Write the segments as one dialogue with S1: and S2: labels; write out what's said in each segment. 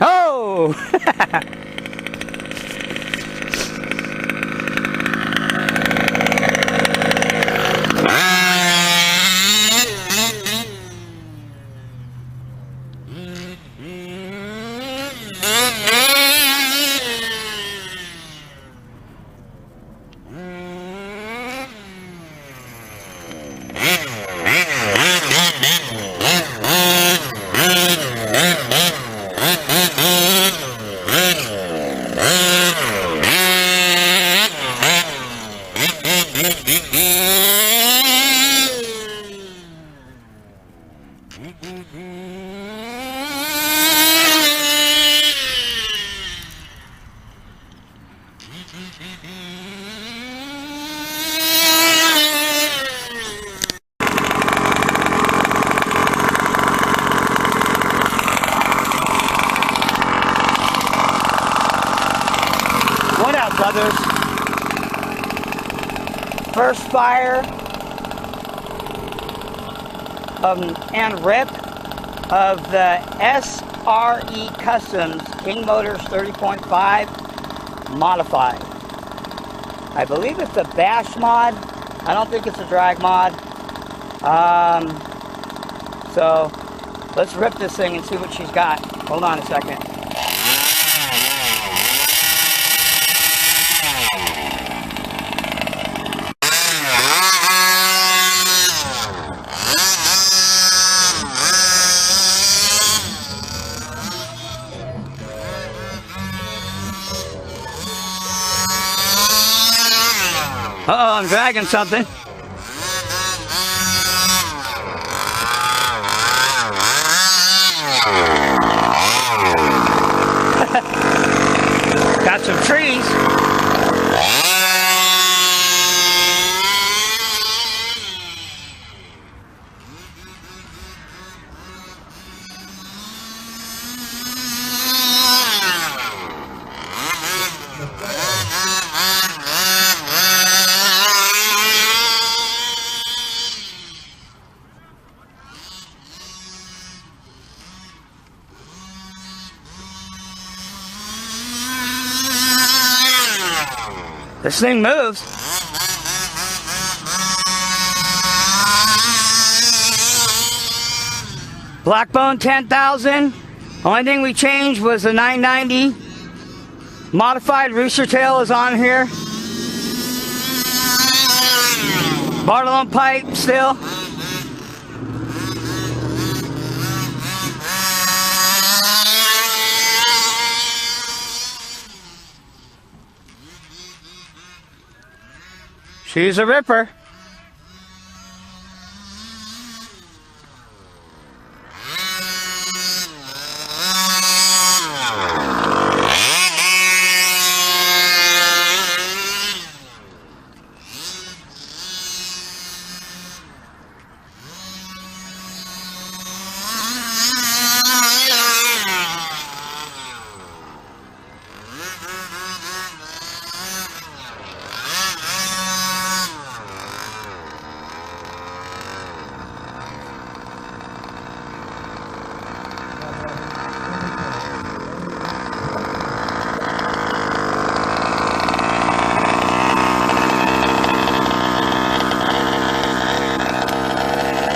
S1: Oh! What up, brothers? First fire and rip of the SRE Customs King Motors 30.5 modified. I believe it's a bash mod. I don't think it's a drag mod. So let's rip this thing and see what she's got. Hold on a second. Uh-oh, I'm dragging something. Got some trees. This thing moves. Blackbone 10,000, Only thing we changed was the 990. Modified rooster tail is on here. Bartolome pipe still. She's a ripper.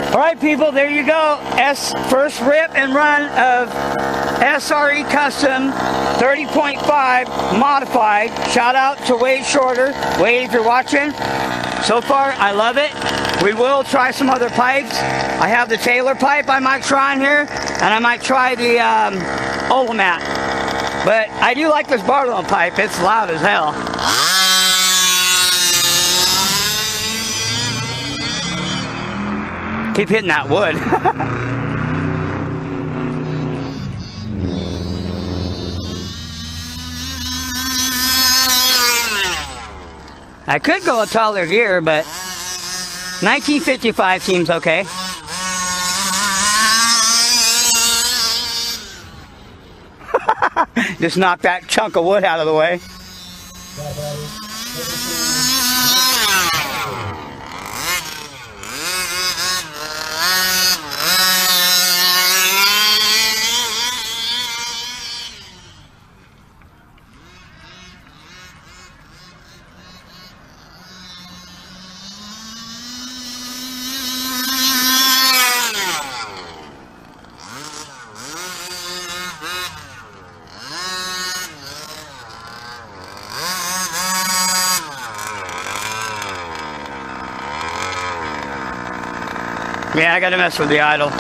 S1: Alright people, there you go. First rip and run of SRE Custom 30.5 modified. Shout out to Wade Shorter. Wade, if you're watching. So far, I love it. We will try some other pipes. I have the Taylor pipe I might try on here, and I might try the Olamat. But I do like this Bartolome pipe. It's loud as hell. Keep hitting that wood. I could go a taller gear, but 1955 seems okay. Just knock that chunk of wood out of the way. Yeah, I gotta mess with the idle.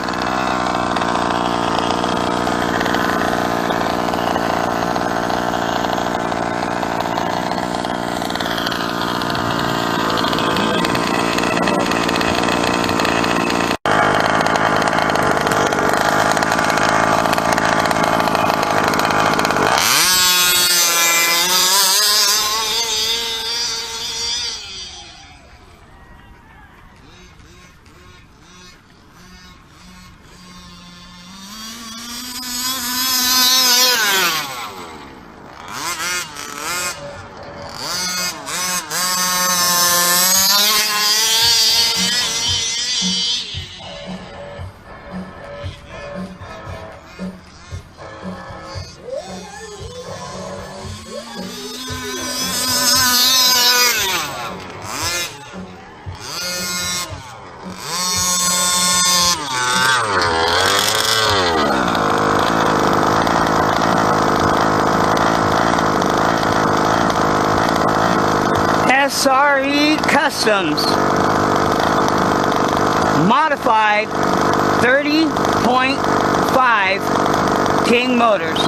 S1: SRE Customs modified 30.5 King motors.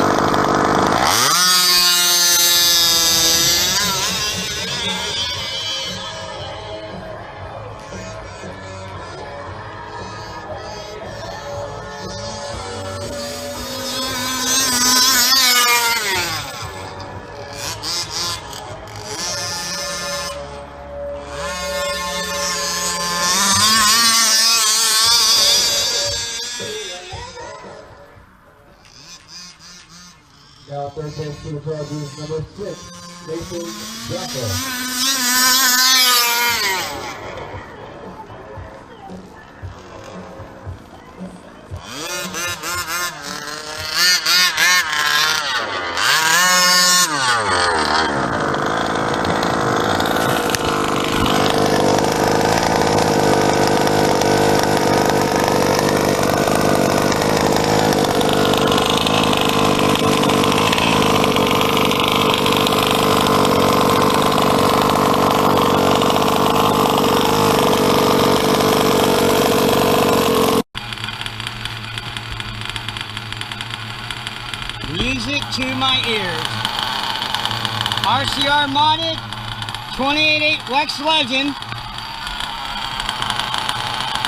S2: Now third place to the crowd is number 6, Jason Jacko.
S1: to my ears. RCR modded 28.8 Rex Legend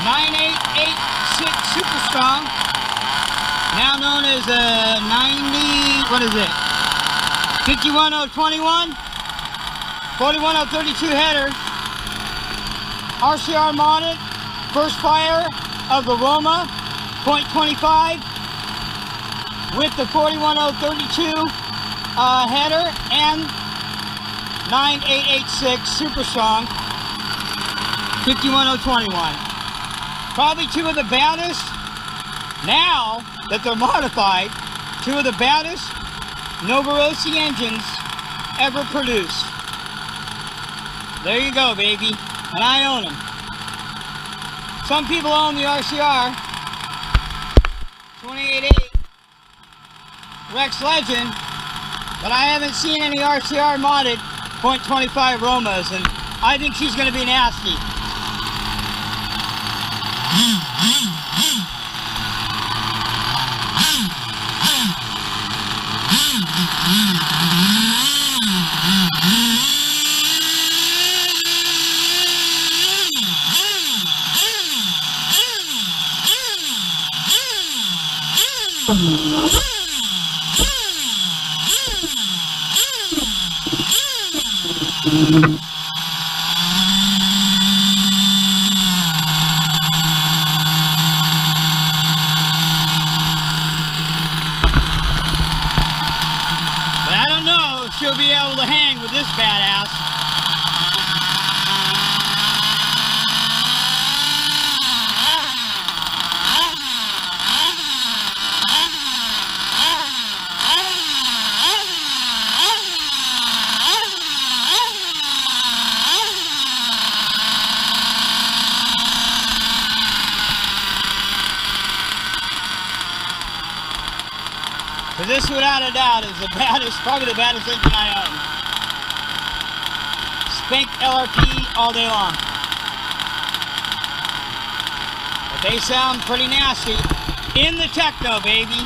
S1: 9886 Super Strong, now known as a 90, what is it? 51021, 41032 header. RCR modded, first fire of the Roma .25 with the 41032 header and 9886 Super Strong 51021. Probably two of the baddest, now that they're modified, two of the baddest Novarossi engines ever produced. There you go, baby. And I own them. Some people own the RCR 28.8 Rex Legend, but I haven't seen any RCR modded .25 Romas, and I think she's going to be nasty. But I don't know if she'll be able to hang with this badass. So this, without a doubt, is the baddest, probably the baddest engine I own. Spank LRP all day long. But they sound pretty nasty. In the Techno, baby.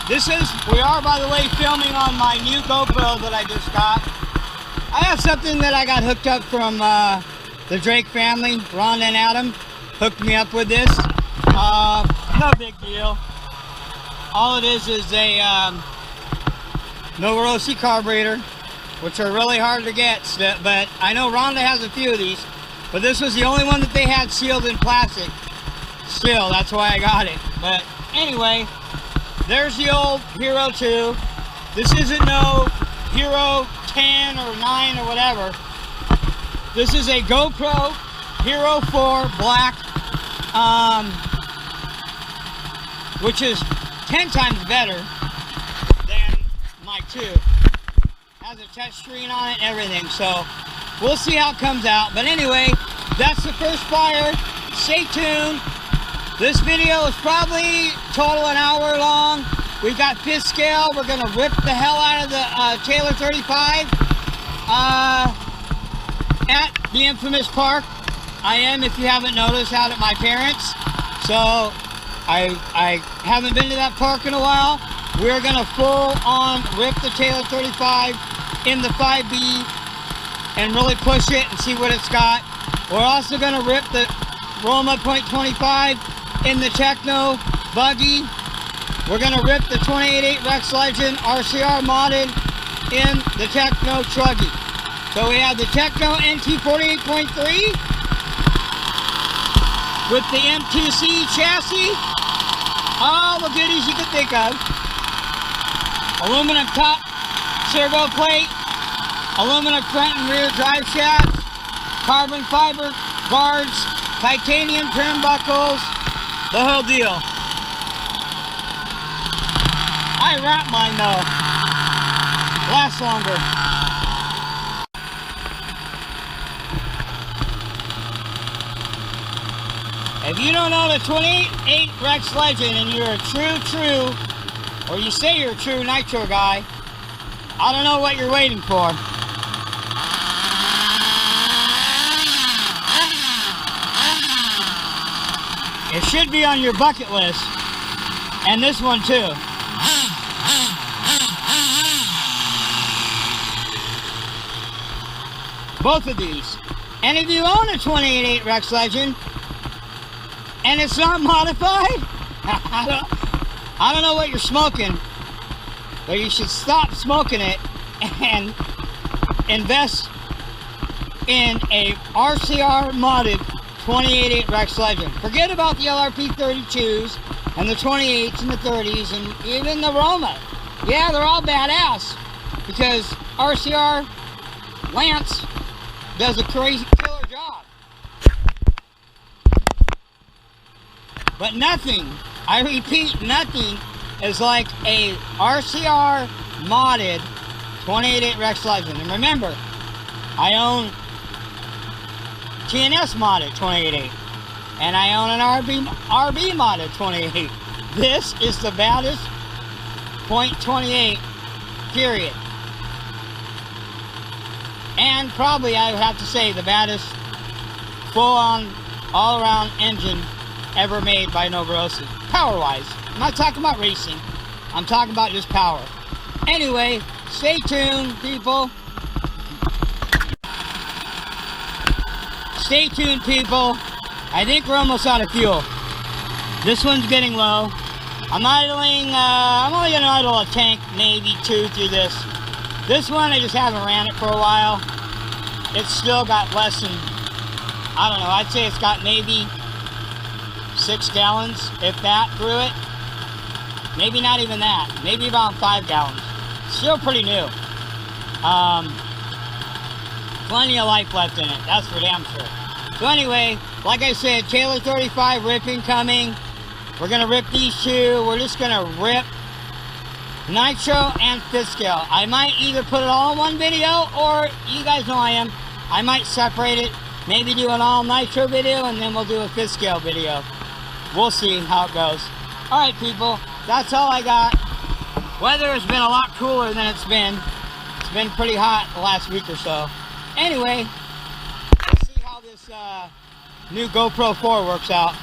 S1: We are, by the way, filming on my new GoPro that I just got. I have something that I got hooked up from the Drake family. Ron and Adam hooked me up with this. No big deal. All it is a Novarossi carburetor, which are really hard to get, but I know Rhonda has a few of these, but this was the only one that they had sealed in plastic. Still, that's why I got it. But anyway, there's the old Hero 2. This isn't no Hero 10 or 9 or whatever. This is a GoPro Hero 4 black, which is 10 times better than my 2. Has a touch screen on it and everything, so we'll see how it comes out. But anyway, that's the first fire. Stay tuned. This video is probably total an hour long. We've got fifth scale. We're gonna rip the hell out of the Taylor 35 at the infamous park. I am, if you haven't noticed, out at my parents'. So I haven't been to that park in a while. We're gonna full on rip the Taylor 35 in the 5B and really push it and see what it's got. We're also gonna rip the Roma .25 in the Techno buggy. We're gonna rip the 28.8 Rex Legend RCR modded in the Techno truckee. So we have the Techno NT 48.3 with the M2C chassis. All the goodies you could think of. Aluminum top servo plate, aluminum front and rear drive shafts, carbon fiber guards, titanium trim buckles, the whole deal. I wrap mine though. Lasts longer. If you don't own a 28.8 Rex Legend and you're a true, or you say you're a true Nitro guy, I don't know what you're waiting for. It should be on your bucket list. And this one too. both of these. And if you own a 28.8 Rex Legend and it's not modified, I don't know what you're smoking, but you should stop smoking it and invest in a RCR modded 28.8 Rex Legend. Forget about the LRP 32s and the 28s and the 30s and even the Roma. Yeah, they're all badass because RCR Lance does a crazy killer job. But nothing, I repeat, nothing is like a RCR modded 28.8 Rex Legend. And remember, I own TNS modded 28.8 and I own an RB modded 28.8. This is the baddest .28 period. And probably I would have to say the baddest full-on all-around engine ever made by Novarossi. Power-wise. I'm not talking about racing. I'm talking about just power. Anyway, stay tuned, people. Stay tuned, people. I think we're almost out of fuel. This one's getting low. I'm idling, I'm only going to idle a tank, maybe 2 through this. This one, I just haven't ran it for a while. It's still got less than, I don't know, I'd say it's got maybe 6 gallons, if that, through it. Maybe not even that. Maybe about 5 gallons. Still pretty new. Plenty of life left in it, that's for damn sure. So anyway, like I said, Taylor 35 ripping coming. We're going to rip these two. We're just going to rip Nitro and fifth scale. I might either put it all in one video, or you guys know I might separate it. Maybe do an all Nitro video, and then we'll do a fifth scale video. We'll see how it goes. Alright, people, that's all I got. Weather has been a lot cooler than it's been. It's been pretty hot the last week or so. Anyway, let's see how this new GoPro 4 works out.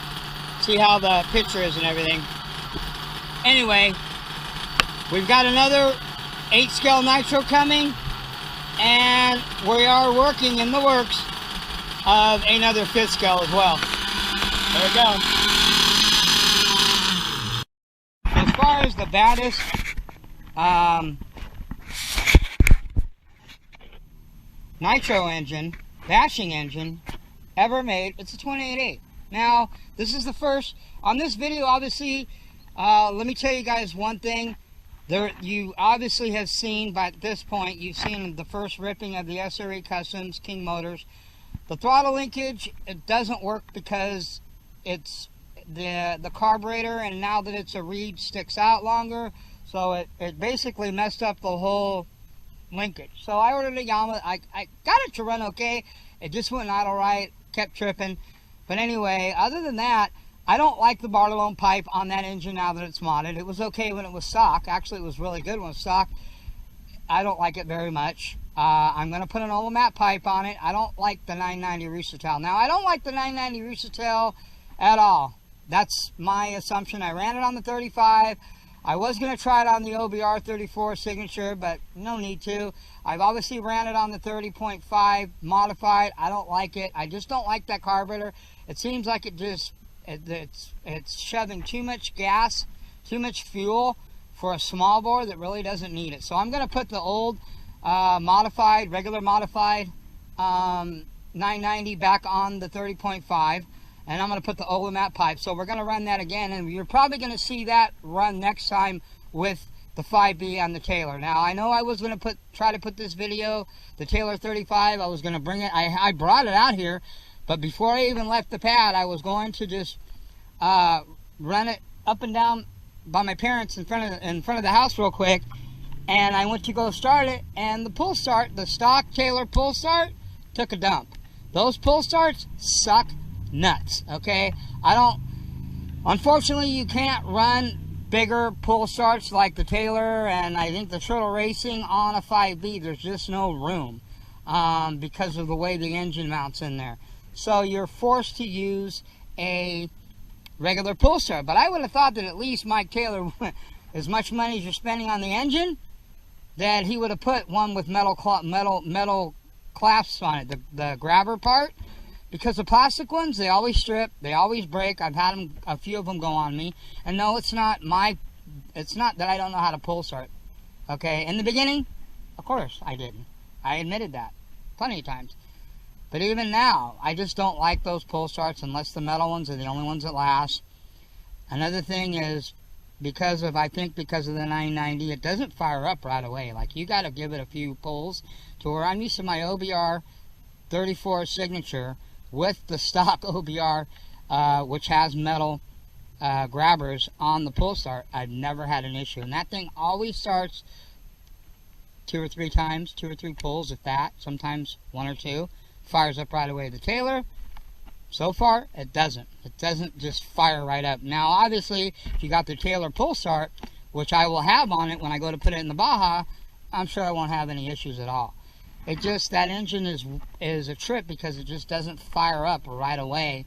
S1: See how the picture is and everything. Anyway, we've got another 8 scale Nitro coming, and we are working in the works of another 5th scale as well. There we go. As far as the baddest Nitro engine, bashing engine ever made, it's a 28.8. Now, this is the first, on this video, obviously, let me tell you guys one thing. You obviously have seen, by this point, you've seen the first ripping of the SRE Customs King Motors. The throttle linkage, it doesn't work because it's the carburetor, and now that it's a reed, sticks out longer. So it basically messed up the whole linkage. So I ordered a Yamaha. I got it to run okay. It just went not all right, kept tripping. But anyway, other than that, I don't like the Bartolone pipe on that engine now that it's modded. It was okay when it was stock. Actually, it was really good when it was stock. I don't like it very much. I'm going to put an Olamat pipe on it. I don't like the 990 Russatel. Now, I don't like the 990 Russatel at all. That's my assumption. I ran it on the 35. I was going to try it on the OBR 34 Signature, but no need to. I've obviously ran it on the 30.5 modified. I don't like it. I just don't like that carburetor. It seems like it's shoving too much gas, too much fuel for a small bore that really doesn't need it. So I'm going to put the old modified, regular modified 990 back on the 30.5. And I'm going to put the Olamat pipe. So we're going to run that again. And you're probably going to see that run next time with the 5B on the Taylor. Now, I know I was going to try to put this video, the Taylor 35. I was going to bring it. I brought it out here. But before I even left the pad, I was going to just run it up and down by my parents in front of the house real quick. And I went to go start it. And the pull start, the stock Taylor pull start, took a dump. Those pull starts suck nuts, okay? Unfortunately, you can't run bigger pull starts like the Taylor and I think the Turtle Racing on a 5B. There's just no room because of the way the engine mounts in there. So you're forced to use a regular pull start. But I would have thought that at least Mike Taylor, as much money as you're spending on the engine, that he would have put one with metal clasps on it, the grabber part, because the plastic ones, they always strip, they always break. I've had them, a few of them go on me, and no, it's not that I don't know how to pull start. Okay, in the beginning, of course I didn't. I admitted that plenty of times. But even now, I just don't like those pull starts unless the metal ones are the only ones that last. Another thing is, I think because of the 990, it doesn't fire up right away. Like, you got to give it a few pulls to where I'm used to my OBR 34 signature with the stock OBR, which has metal grabbers on the pull start. I've never had an issue. And that thing always starts 2 or 3 times, 2 or 3 pulls, if that, sometimes 1 or 2. Fires up right away. The Taylor, so far, it doesn't. It doesn't just fire right up. Now, obviously, if you got the Taylor pull start, which I will have on it when I go to put it in the Baja, I'm sure I won't have any issues at all. It just, that engine is a trip because it just doesn't fire up right away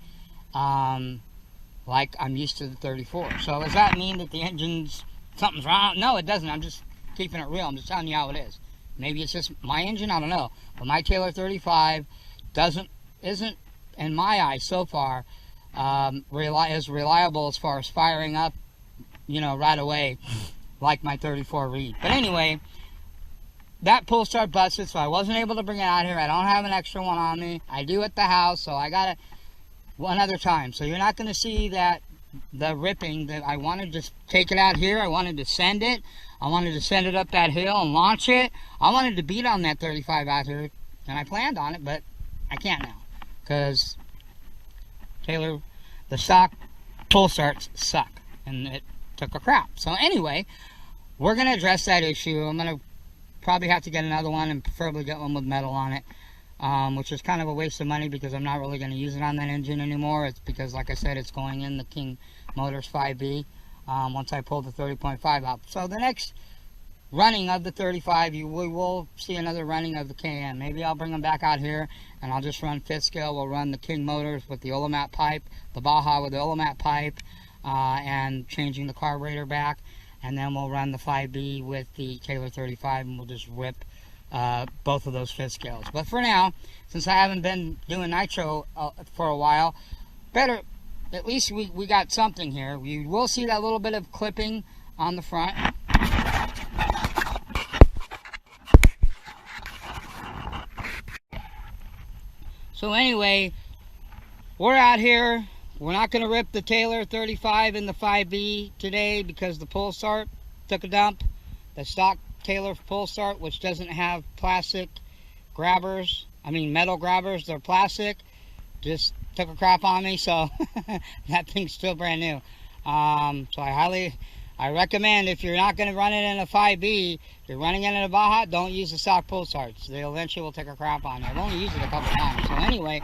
S1: like I'm used to the 34. So does that mean that the engine's, something's wrong? No, it doesn't. I'm just keeping it real. I'm just telling you how it is. Maybe it's just my engine, I don't know. But my Taylor 35 isn't, in my eyes so far, as reliable as far as firing up, right away, like my 34 Reed. But anyway, that pull start busted, so I wasn't able to bring it out here. I don't have an extra one on me. I do at the house, so I got it one other time. So you're not going to see the ripping that I wanted to take it out here. I wanted to send it. I wanted to send it up that hill and launch it. I wanted to beat on that 35 out here, and I planned on it, but I can't now because Taylor, the stock pull starts suck, and it took a crap. So anyway, we're going to address that issue. I'm going to probably have to get another one and preferably get one with metal on it, which is kind of a waste of money because I'm not really going to use it on that engine anymore. It's because, like I said, it's going in the King Motors 5B once I pull the 30.5 out. So the next running of the 35, we will see another running of the KM. Maybe I'll bring them back out here and I'll just run 5th scale. We'll run the King Motors with the Olamat pipe, the Baja with the Olamat pipe, and changing the carburetor back. And then we'll run the 5B with the Taylor 35, and we'll just rip both of those 5th scales. But for now, since I haven't been doing Nitro for a while, better, at least we got something here. We will see that little bit of clipping on the front. So anyway, we're out here. We're not going to rip the Taylor 35 and the 5B today because the pull start took a dump. The stock Taylor pull start, which doesn't have plastic grabbers, metal grabbers, they're plastic, just took a crap on me, so that thing's still brand new. So I recommend, if you're not going to run it in a 5B, if you're running it in a Baja, don't use the stock pull starts. They eventually will take a crap on you. I've only used it a couple times. So anyway,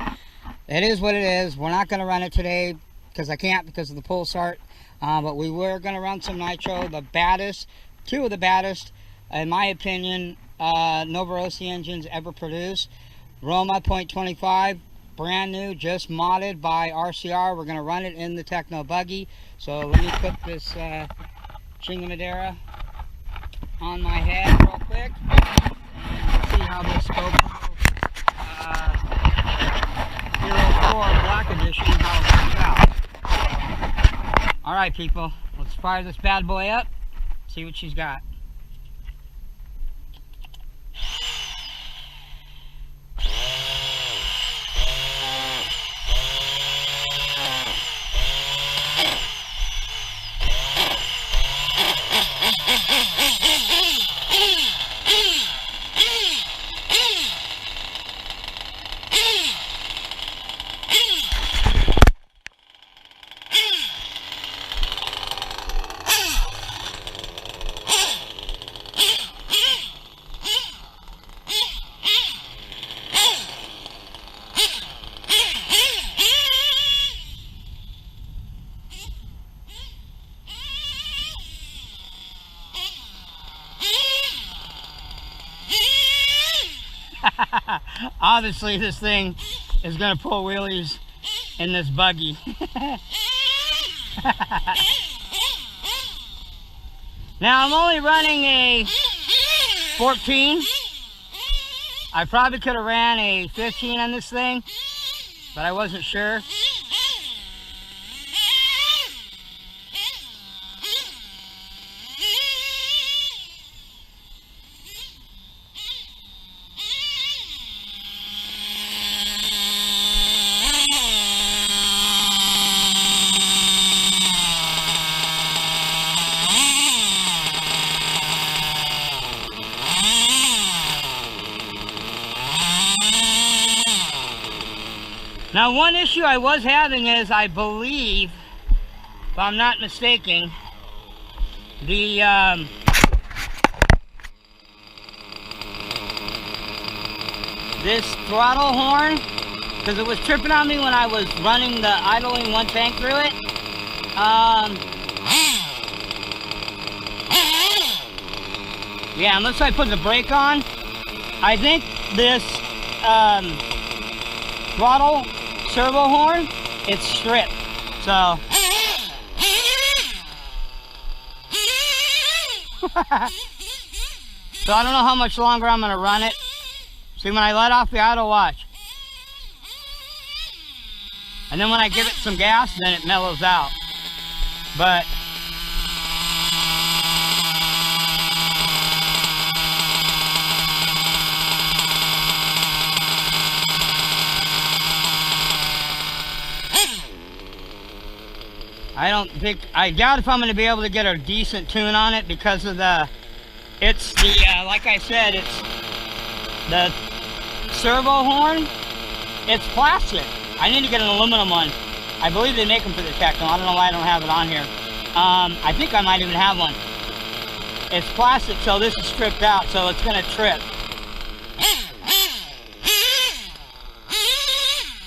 S1: it is what it is. We're not going to run it today because I can't because of the pull start. But we were going to run some Nitro, the baddest, 2 of the baddest, in my opinion, Novarossi engines ever produced. Roma .25, brand new, just modded by RCR. We're going to run it in the Techno buggy. So let me put this Chingamadera on my head real quick and see how this GoPro Hero 4 Black Edition how it works out. Alright people, let's fire this bad boy up, see what she's got. Obviously this thing is going to pull wheelies in this buggy. Now I'm only running a 14. I probably could have ran a 15 on this thing, but I wasn't sure. Now, one issue I was having is, I believe, if I'm not mistaken, the this throttle horn, because it was tripping on me when I was running the idling one tank through it. Yeah, unless I put the brake on, I think this throttle servo horn, it's stripped. So so I don't know how much longer I'm gonna run it. See, when I let off the idle, watch. And then when I give it some gas, then it mellows out. But I doubt if I'm going to be able to get a decent tune on it because of like I said, it's the servo horn. It's plastic. I need to get an aluminum one. I believe they make them for the Techno. I don't know why I don't have it on here. I think I might even have one. It's plastic, so this is stripped out, so it's going to trip.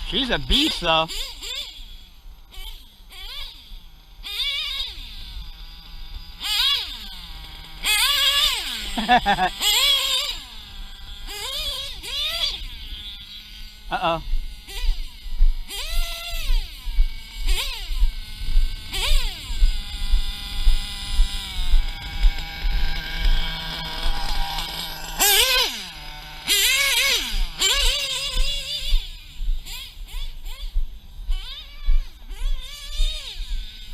S1: She's a beast, though. Uh-oh.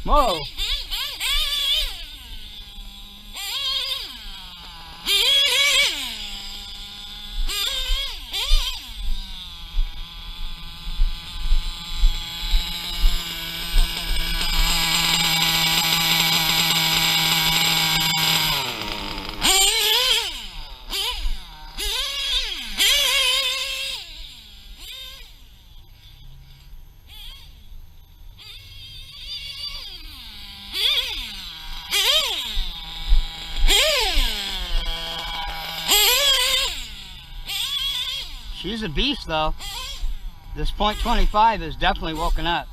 S1: Whoa. She's a beast, though. This .25 is definitely woken up.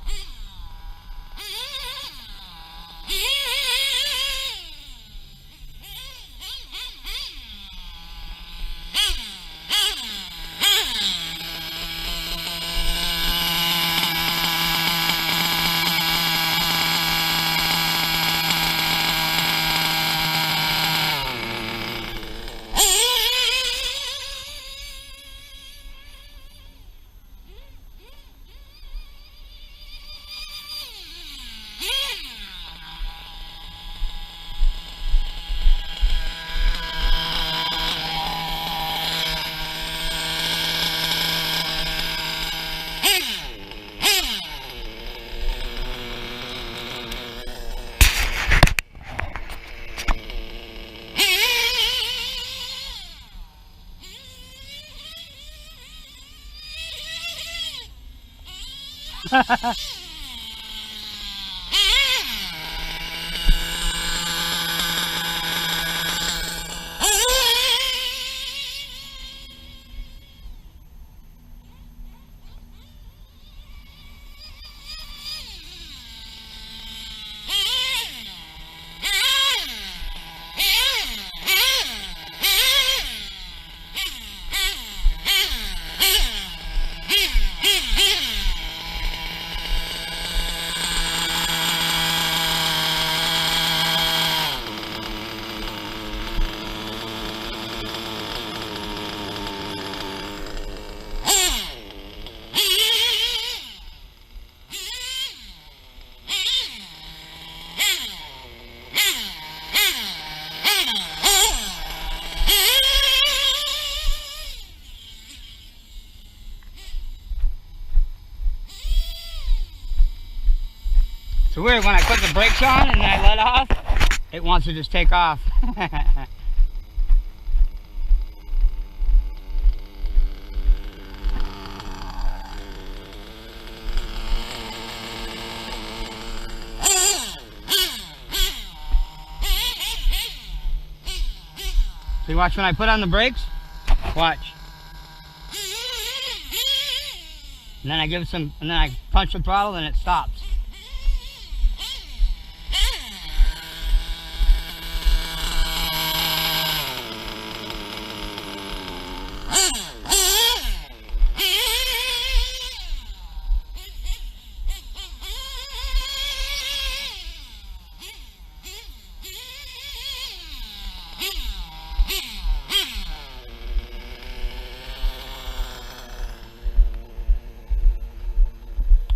S1: weird, when I put the brakes on and then I let off, it wants to just take off. See, watch when I put on the brakes. Watch. And then I give it some, and then I punch the throttle and it stops.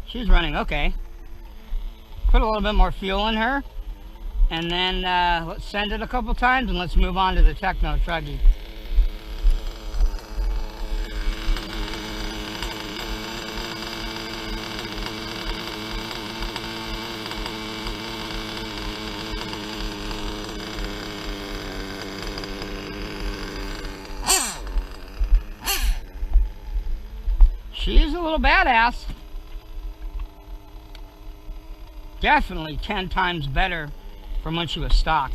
S1: She's running okay. Put a little bit more fuel in her, and then let's send it a couple times and let's move on to the Techno truckee. She's a little badass. Definitely 10 times better from when she was stock.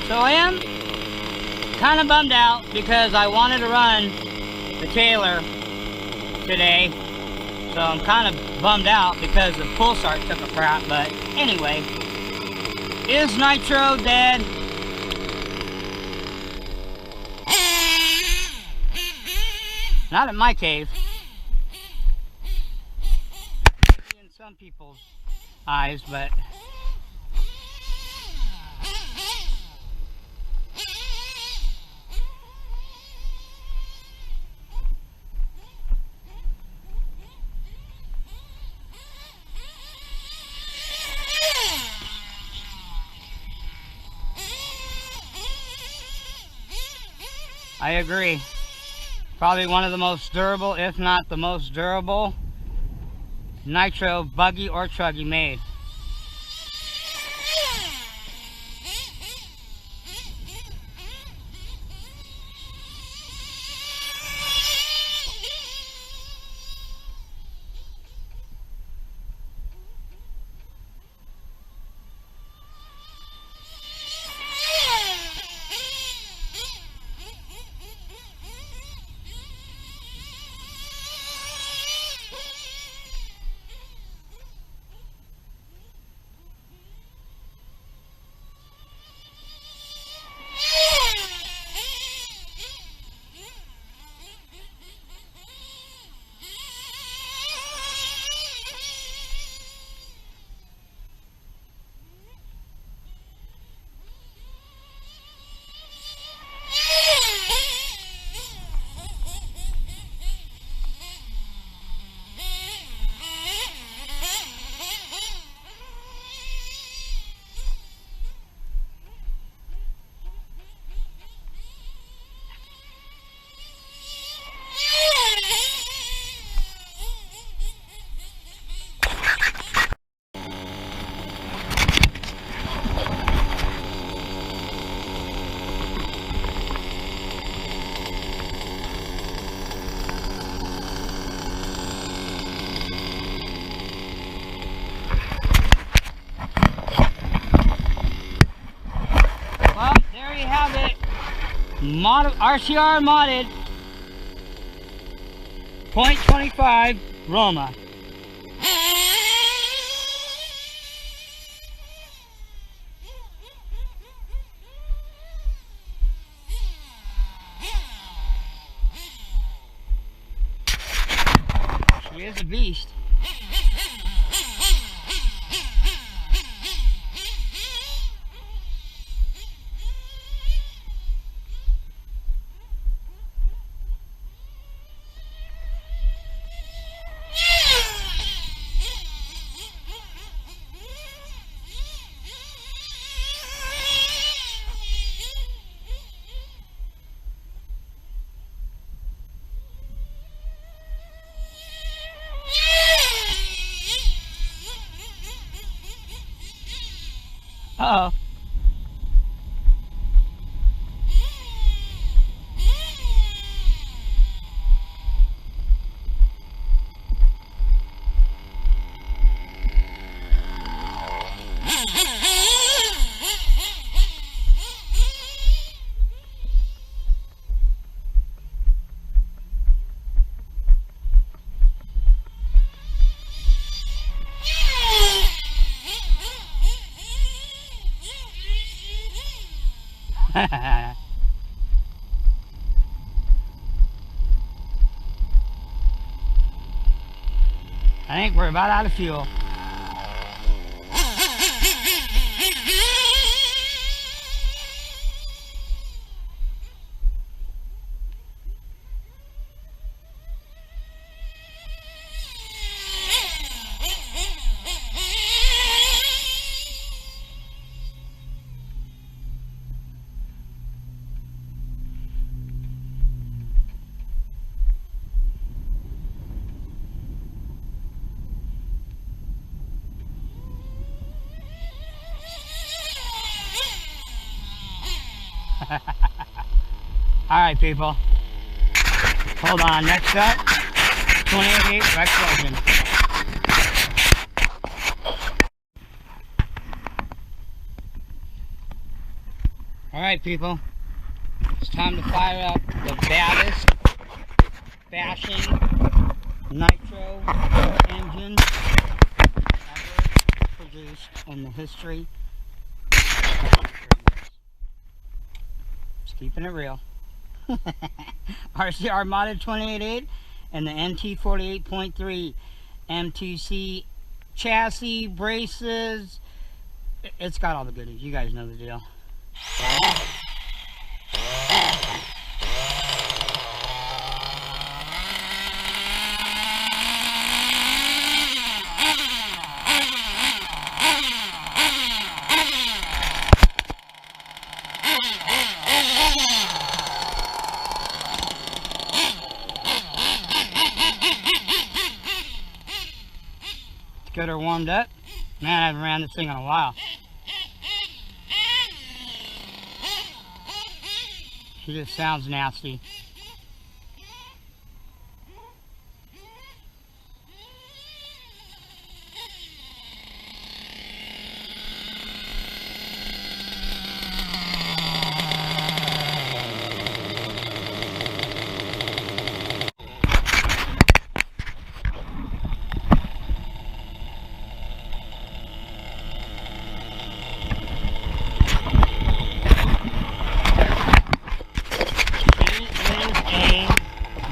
S1: So I am kind of bummed out because I wanted to run the Taylor today. So I'm kind of bummed out because the pull start took a crap. But anyway, is Nitro dead? Not in my case. In some people's eyes, but... I agree. Probably one of the most durable, if not the most durable, Nitro buggy or truckee made. RCR modded 0.25 Roma. She is a beast. Uh-oh. I think we're about out of fuel. Alright people, hold on, next up, 28.8 Rex Legend. Alright people, it's time to fire up the baddest bashing nitro engine ever produced in the history of trees. Just keeping it real. RCR modded 28.8 and the NT 48.3 MTC chassis, braces. It's got all the goodies. You guys know the deal. Get her warmed up. Man, I haven't ran this thing in a while. She just sounds nasty.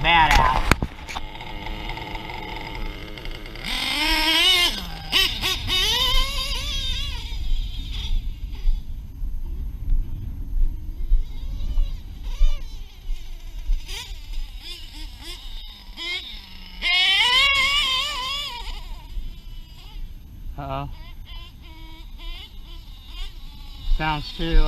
S1: Badass. Uh-oh. Sounds too,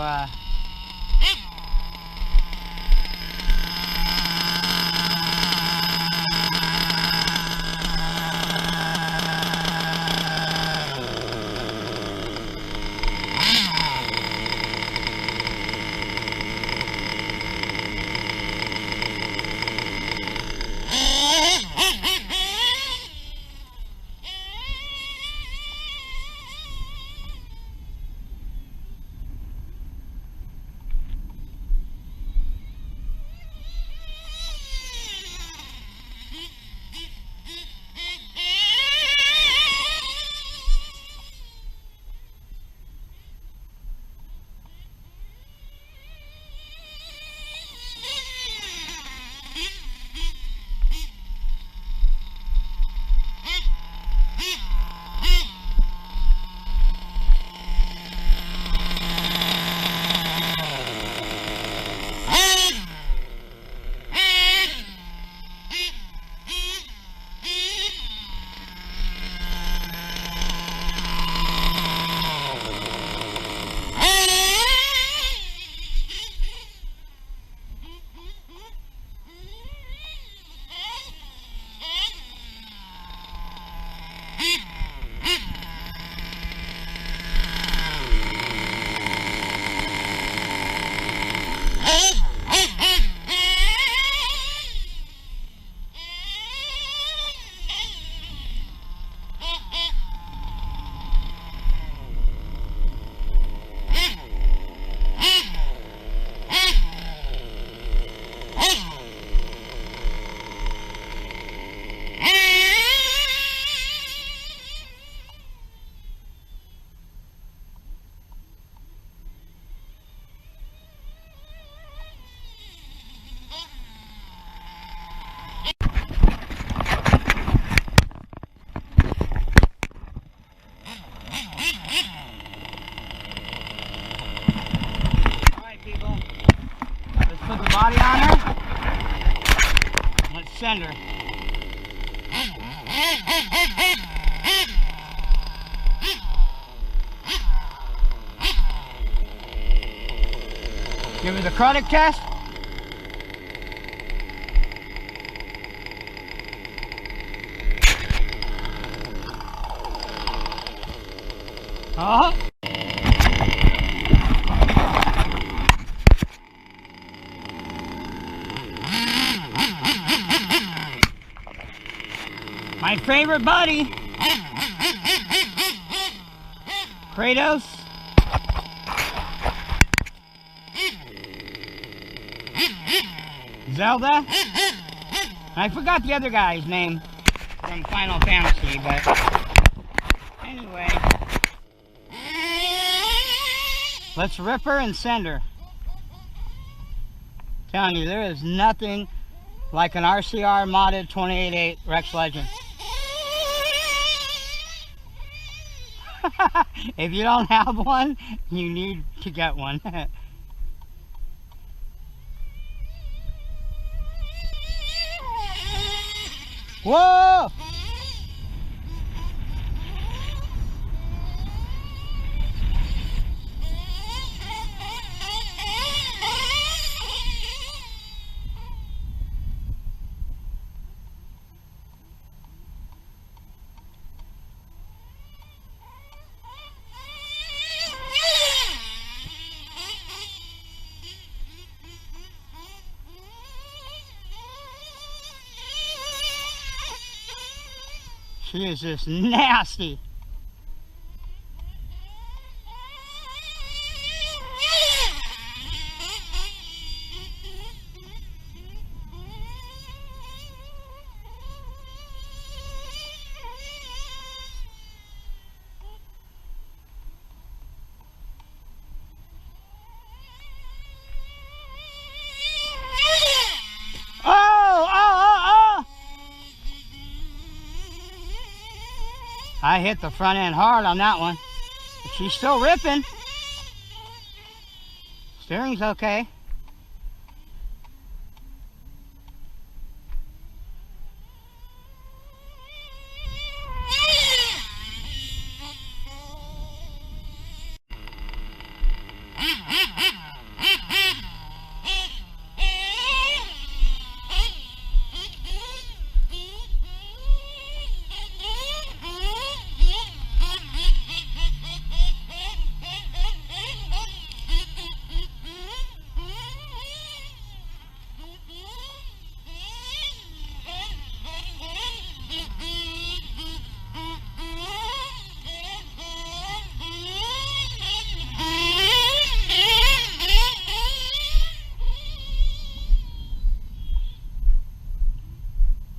S1: sender. Give me the chronic test. Uh-huh. My favorite buddy, Kratos. Zelda. I forgot the other guy's name from Final Fantasy, but anyway. Let's rip her and send her. Telling you, there is nothing like an RCR modded 28.8 Rex Legend. If you don't have one, you need to get one. Whoa! She is just nasty. I hit the front end hard on that one. But she's still ripping. Steering's okay.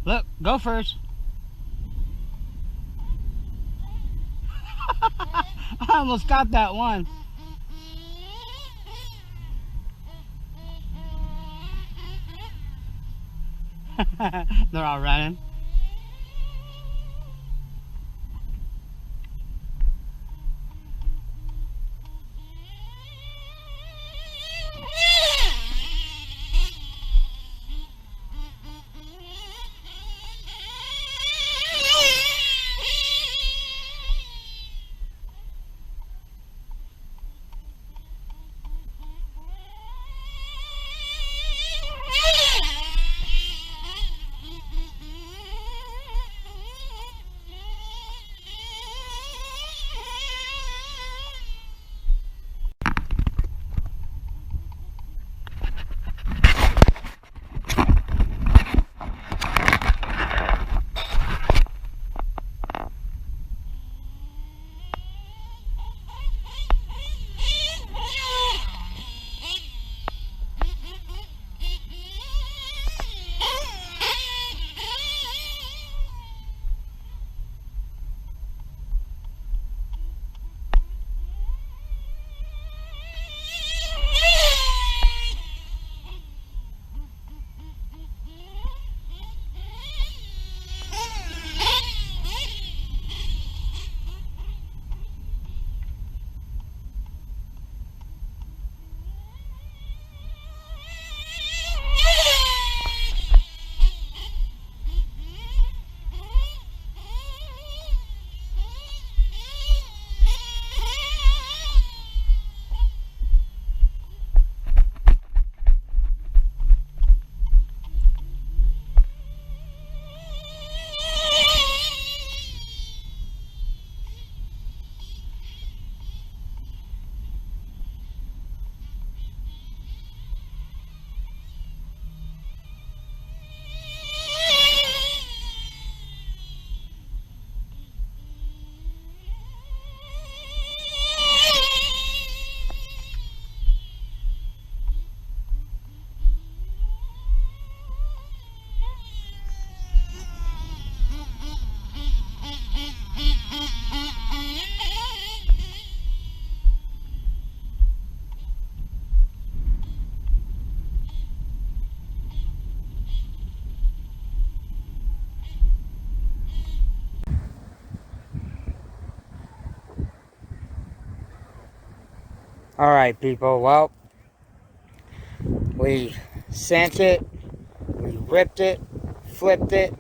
S1: Look, gophers. I almost got that one. They're all running. Alright, people, well, we sent it, we ripped it, flipped it,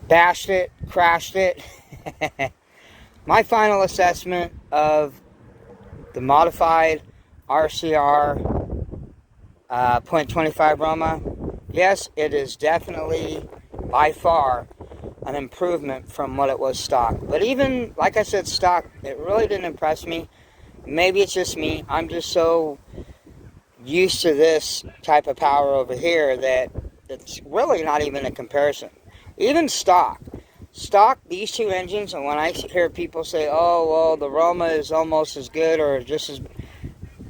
S1: bashed it, crashed it. My final assessment of the modified RCR .25 Roma, yes, it is definitely, by far, an improvement from what it was stock. But even, like I said, stock, it really didn't impress me. Maybe it's just me. I'm just so used to this type of power over here that it's really not even a comparison. Even stock, these two engines, and when I hear people say, oh, well, the Roma is almost as good or just as,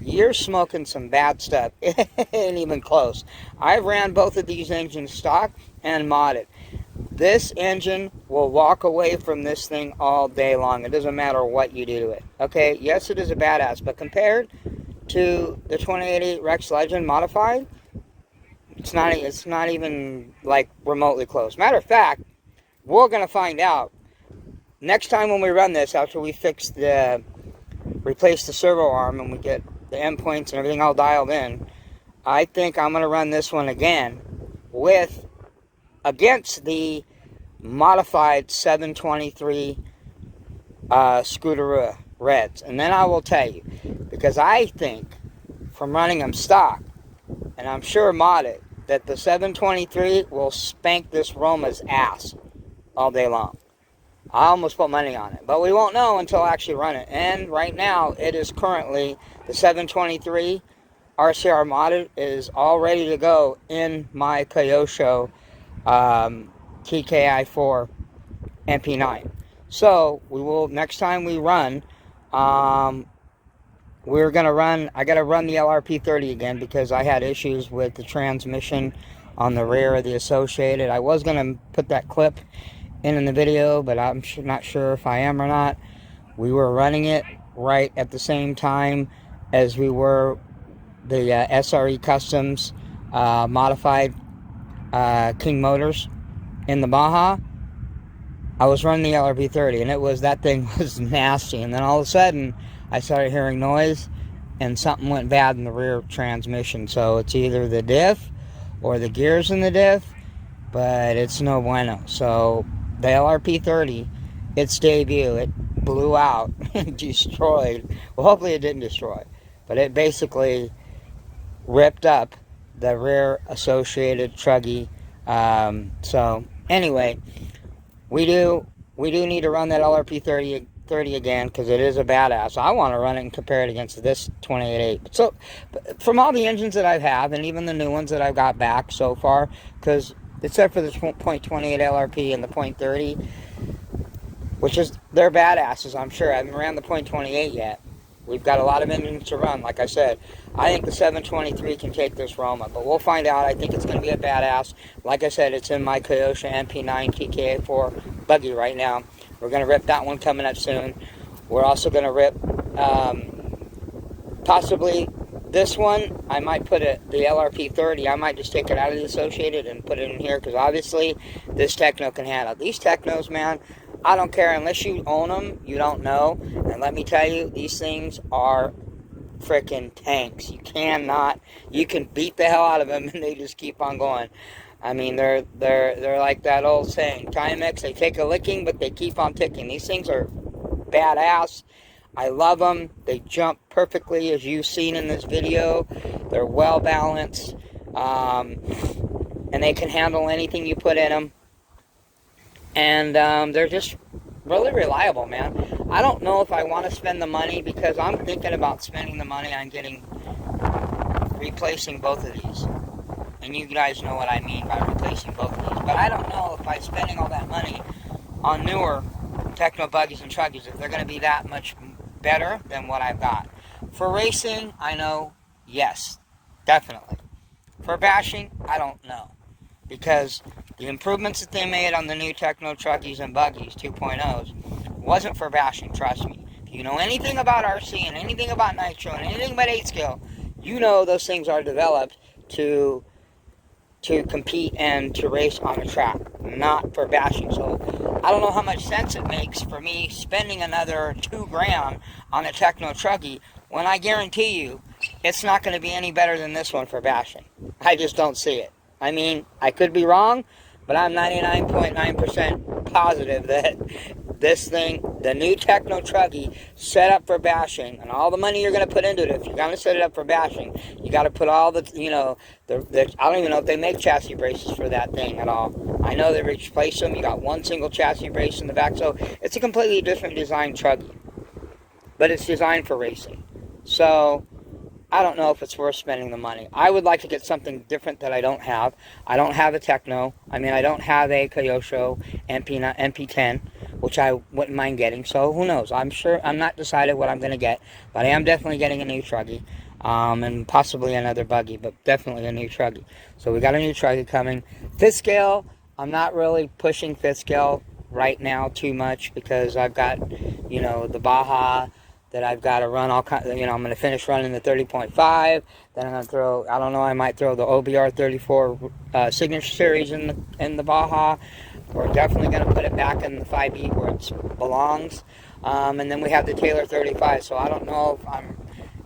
S1: you're smoking some bad stuff. It ain't even close. I've ran both of these engines stock and modded. This engine will walk away from this thing all day long. It doesn't matter what you do to it. Okay, yes, it is a badass, but compared to the 2088 Rex Legend modified, it's not even like remotely close. Matter of fact, we're gonna find out next time when we run this, after we replace the servo arm and we get the endpoints and everything all dialed in. I think I'm gonna run this one again against the modified 723 Scooter Reds, and then I will tell you, because I think from running them stock, and I'm sure modded, that the 723 will spank this Roma's ass all day long. I almost put money on it, but we won't know until I actually run it. And right now, it is currently the 723 RCR modded is all ready to go in my Kyosho TKI4 MP9. So we will, next time we run, we're gonna run. I gotta run the LRP30 again because I had issues with the transmission on the rear of the Associated. I was gonna put that clip in the video, but I'm not sure if I am or not. We were running it right at the same time as we were the SRE Customs modified King Motors in the Baja. I was running the LRP30, and that thing was nasty. And then all of a sudden, I started hearing noise, and something went bad in the rear transmission. So it's either the diff or the gears in the diff, but it's no bueno. So the LRP30, its debut, it blew out and destroyed. Well, hopefully it didn't destroy, but it basically ripped up the rear Associated truckee. So anyway, we do need to run that LRP30 again because it is a badass. I want to run it and compare it against this 288. So from all the engines that I have, and even the new ones that I've got back so far, because except for the .28 LRP and the .30, which is, they're badasses, I'm sure. I haven't ran the .28 yet. We've got a lot of engines to run. Like I said, I think the 723 can take this Roma, but we'll find out. I think it's going to be a badass. Like I said, it's in my Kyosho MP9 TKA4 buggy right now. We're going to rip that one coming up soon. We're also going to rip possibly this one. I might put the LRP30. I might just take it out of the Associated and put it in here because obviously this Techno can handle it. These Technos, man, I don't care. Unless you own them, you don't know. And let me tell you, these things are freaking tanks. You can beat the hell out of them and they just keep on going. I mean, they're like that old saying, Timex, they take a licking, but they keep on ticking. These things are badass. I love them. They jump perfectly, as you've seen in this video. They're well balanced, and they can handle anything you put in them. And they're just really reliable, man. I don't know if I want to spend the money because I'm thinking about spending the money on replacing both of these. And you guys know what I mean by replacing both of these. But I don't know if by spending all that money on newer Techno buggies and truckies, if they're going to be that much better than what I've got. For racing, I know, yes, definitely. For bashing, I don't know. Because the improvements that they made on the new Techno truckies and buggies 2.0s wasn't for bashing, trust me. If you know anything about RC and anything about Nitro and anything about 8-scale, you know those things are developed to compete and to race on a track, not for bashing. So I don't know how much sense it makes for me spending another $2,000 on a Techno truckie when I guarantee you it's not going to be any better than this one for bashing. I just don't see it. I mean, I could be wrong, but I'm 99.9% positive that this thing, the new Techno truckee, set up for bashing, and all the money you're going to put into it, if you're going to set it up for bashing, you got to put all the, you know, I don't even know if they make chassis braces for that thing at all. I know they replace them. You got one single chassis brace in the back, so it's a completely different design truckee, but it's designed for racing. So I don't know if it's worth spending the money. I would like to get something different that I don't have. I don't have a Techno. I mean, I don't have a Kyosho MP10, which I wouldn't mind getting. So who knows? I'm not decided what I'm going to get, but I am definitely getting a new truckee, and possibly another buggy, but definitely a new truckee. So we got a new truckee coming. Fifth scale, I'm not really pushing fifth scale right now too much because I've got, you know, the Baja that I've got to run all kind. You know, I'm going to finish running the 30.5. Then I'm going to throw, I don't know, I might throw the OBR 34 Signature Series in the Baja. We're definitely going to put it back in the 5E where it belongs. And then we have the Taylor 35. So I don't know if I'm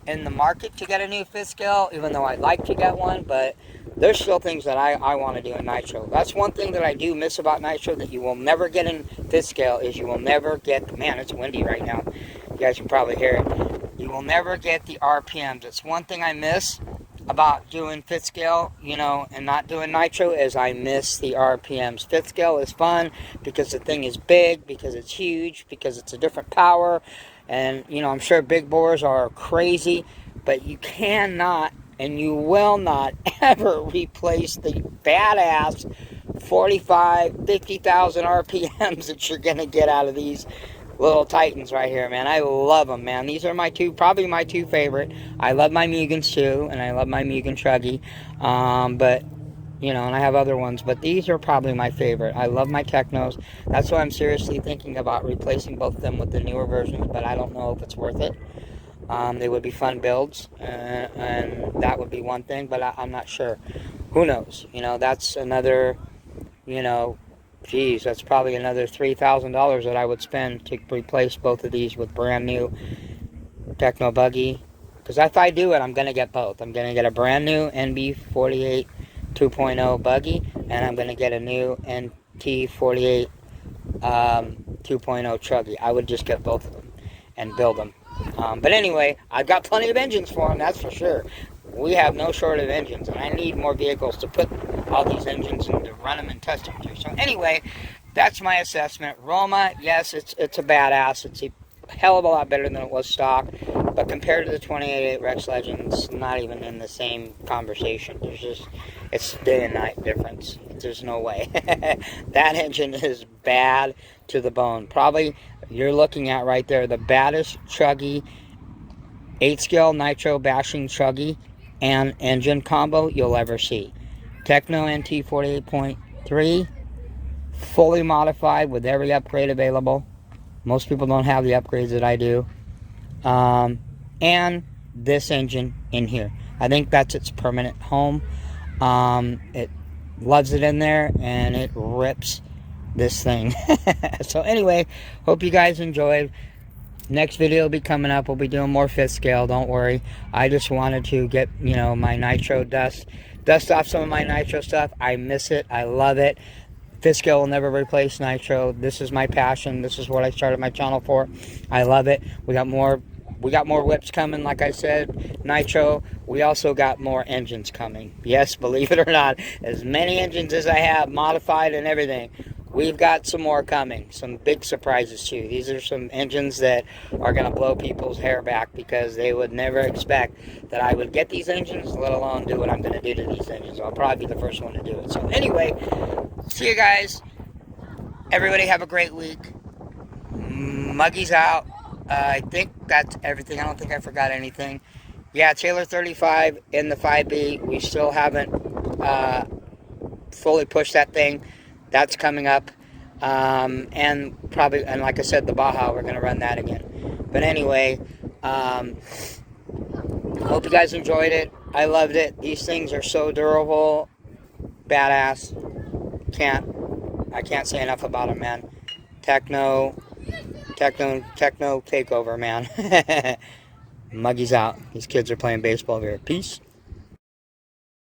S1: in the market to get a new fifth scale, even though I'd like to get one. But there's still things that I want to do in Nitro. That's one thing that I do miss about Nitro that you will never get in fifth scale is you will never get, man, it's windy right now. You guys can probably hear it. You will never get the RPMs. It's one thing I miss about doing fifth scale, you know, and not doing Nitro is I miss the RPMs. Fifth scale is fun because the thing is big, because it's huge, because it's a different power. And, you know, I'm sure big bores are crazy, but you cannot and you will not ever replace the badass 45, 50,000 RPMs that you're going to get out of these little Titans right here, man. I love them, man. These are probably my two favorite. I love my Mugans too, and I love my Mugen Truckee. But, you know, and I have other ones, but these are probably my favorite. I love my Technos. That's why I'm seriously thinking about replacing both of them with the newer versions, but I don't know if it's worth it. They would be fun builds, and that would be one thing, but I'm not sure. Who knows? You know, that's another, you know, geez, that's probably another $3,000 that I would spend to replace both of these with brand new Techno buggy. Because if I do it, I'm going to get both. I'm going to get a brand new NB48 2.0 buggy, and I'm going to get a new NT48 2.0 truckee. I would just get both of them and build them. But anyway, I've got plenty of engines for them, that's for sure. We have no shortage of engines, and I need more vehicles to put all these engines and to run them and test them to. So anyway, that's my assessment. Roma, yes, it's a badass. It's a hell of a lot better than it was stock, but compared to the 28.8 Rex Legends, not even in the same conversation. There's just, it's day and night difference. There's no way. That engine is bad to the bone. Probably, you're looking at right there, the baddest truckee, 8-scale nitro bashing truckee and engine combo you'll ever see. Techno NT 48.3, fully modified with every upgrade available. Most people don't have the upgrades that I do. And this engine in here. I think that's its permanent home. It loves it in there, and it rips this thing. So anyway, hope you guys enjoyed. Next video will be coming up. We'll be doing more 5th scale, don't worry. I just wanted to get, you know, my Nitro dust off some of my Nitro stuff. I miss it. I love it. 5th scale will never replace Nitro. This is my passion. This is what I started my channel for. I love it. We got more whips coming, like I said. Nitro. We also got more engines coming. Yes, believe it or not. As many engines as I have, modified and everything. We've got some more coming. Some big surprises too. These are some engines that are going to blow people's hair back because they would never expect that I would get these engines, let alone do what I'm going to do to these engines. I'll probably be the first one to do it. So anyway, see you guys. Everybody have a great week. Muggy's out. I think that's everything. I don't think I forgot anything. Yeah, Taylor 35 in the 5B. We still haven't fully pushed that thing. That's coming up. And like I said, the Baja, we're going to run that again. But anyway, hope you guys enjoyed it. I loved it. These things are so durable. Badass. I can't say enough about them, man. Techno takeover, man. Muggy's out. These kids are playing baseball here. Peace.